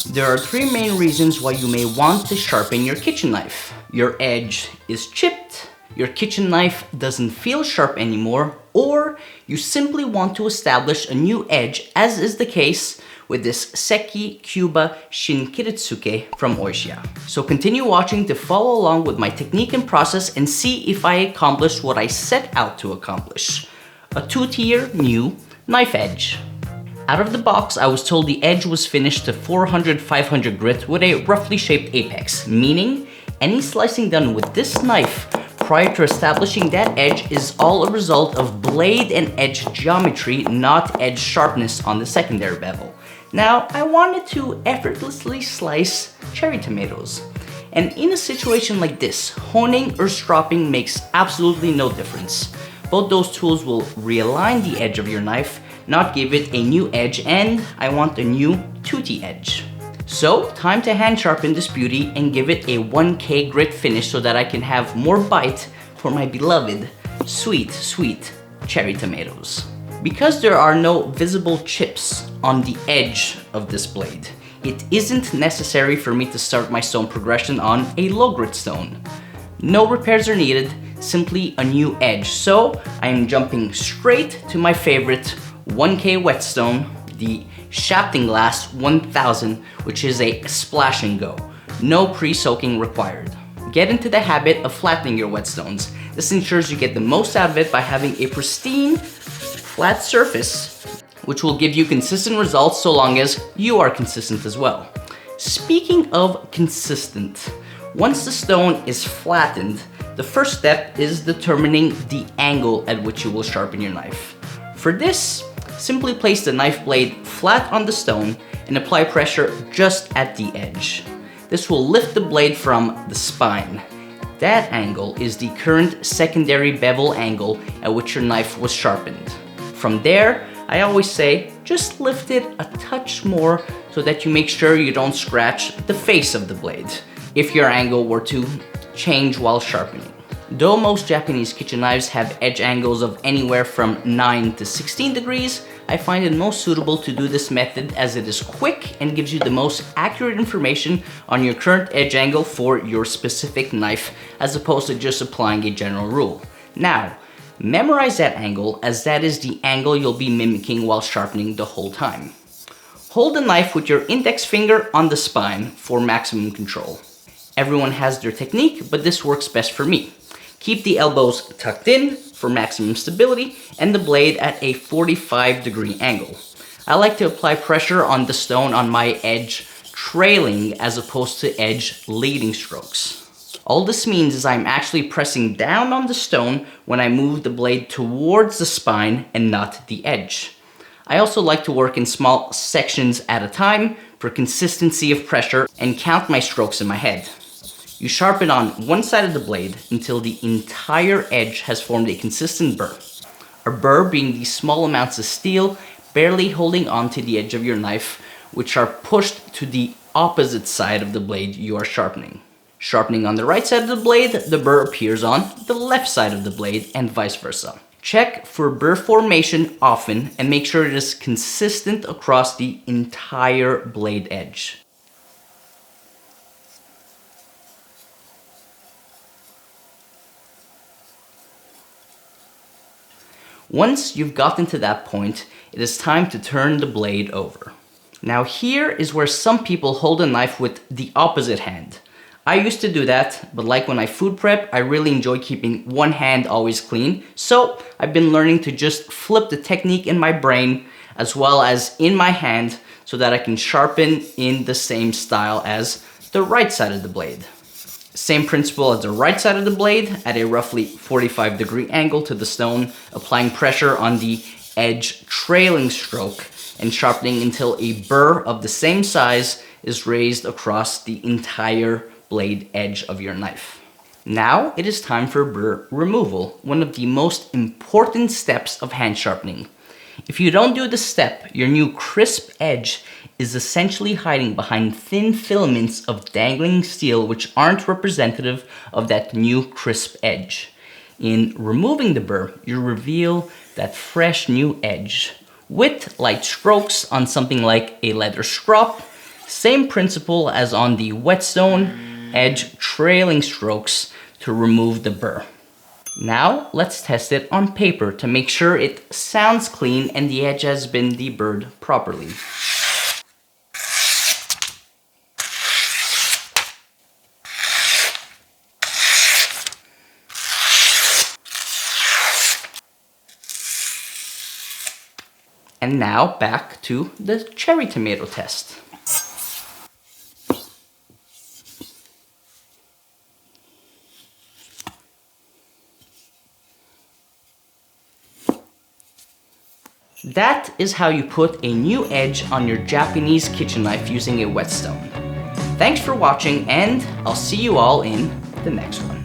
There are three main reasons why you may want to sharpen your kitchen knife. Your edge is chipped, your kitchen knife doesn't feel sharp anymore, or you simply want to establish a new edge, as is the case with this Seki Kyuba SHIN Kiritsuke from Oishya. So continue watching to follow along with my technique and process and see if I accomplished what I set out to accomplish. A two-tier new knife edge. Out of the box, I was told the edge was finished to 400-500 grit with a roughly shaped apex, meaning any slicing done with this knife prior to establishing that edge is all a result of blade and edge geometry, not edge sharpness on the secondary bevel. Now, I wanted to effortlessly slice cherry tomatoes. And in a situation like this, honing or stropping makes absolutely no difference. Both those tools will realign the edge of your knife, not give it a new edge, and I want a new toothy edge. So, time to hand sharpen this beauty and give it a 1K grit finish so that I can have more bite for my beloved sweet, sweet cherry tomatoes. Because there are no visible chips on the edge of this blade, it isn't necessary for me to start my stone progression on a low grit stone. No repairs are needed, simply a new edge. So I am jumping straight to my favorite 1K whetstone, the Shapton Glass 1000, which is a splash and go. No pre-soaking required. Get into the habit of flattening your whetstones. This ensures you get the most out of it by having a pristine, flat surface, which will give you consistent results so long as you are consistent as well. Speaking of consistent, once the stone is flattened, the first step is determining the angle at which you will sharpen your knife. For this, simply place the knife blade flat on the stone and apply pressure just at the edge. This will lift the blade from the spine. That angle is the current secondary bevel angle at which your knife was sharpened. From there, I always say, just lift it a touch more so that you make sure you don't scratch the face of the blade if your angle were to change while sharpening. Though most Japanese kitchen knives have edge angles of anywhere from 9 to 16 degrees, I find it most suitable to do this method as it is quick and gives you the most accurate information on your current edge angle for your specific knife, as opposed to just applying a general rule. Now, memorize that angle, as that is the angle you'll be mimicking while sharpening the whole time. Hold the knife with your index finger on the spine for maximum control. Everyone has their technique, but this works best for me. Keep the elbows tucked in for maximum stability and the blade at a 45-degree angle. I like to apply pressure on the stone on my edge trailing as opposed to edge leading strokes. All this means is I'm actually pressing down on the stone when I move the blade towards the spine and not the edge. I also like to work in small sections at a time for consistency of pressure and count my strokes in my head. You sharpen on one side of the blade until the entire edge has formed a consistent burr. A burr being these small amounts of steel barely holding onto the edge of your knife, which are pushed to the opposite side of the blade you are sharpening. Sharpening on the right side of the blade, the burr appears on the left side of the blade and vice versa. Check for burr formation often and make sure it is consistent across the entire blade edge. Once you've gotten to that point, it is time to turn the blade over. Now here is where some people hold a knife with the opposite hand. I used to do that, but like when I food prep, I really enjoy keeping one hand always clean. So I've been learning to just flip the technique in my brain as well as in my hand so that I can sharpen in the same style as the right side of the blade. Same principle as the right side of the blade at a roughly 45-degree angle to the stone, applying pressure on the edge trailing stroke and sharpening until a burr of the same size is raised across the entire blade edge of your knife. Now it is time for burr removal, one of the most important steps of hand sharpening. If you don't do this step, your new crisp edge is essentially hiding behind thin filaments of dangling steel which aren't representative of that new crisp edge. In removing the burr, you reveal that fresh new edge. With light strokes on something like a leather strop, Same principle as on the whetstone, edge trailing strokes to remove the burr. Now let's test it on paper to make sure it sounds clean and the edge has been deburred properly. And now back to the cherry tomato test. That is how you put a new edge on your Japanese kitchen knife using a whetstone. Thanks for watching, and I'll see you all in the next one.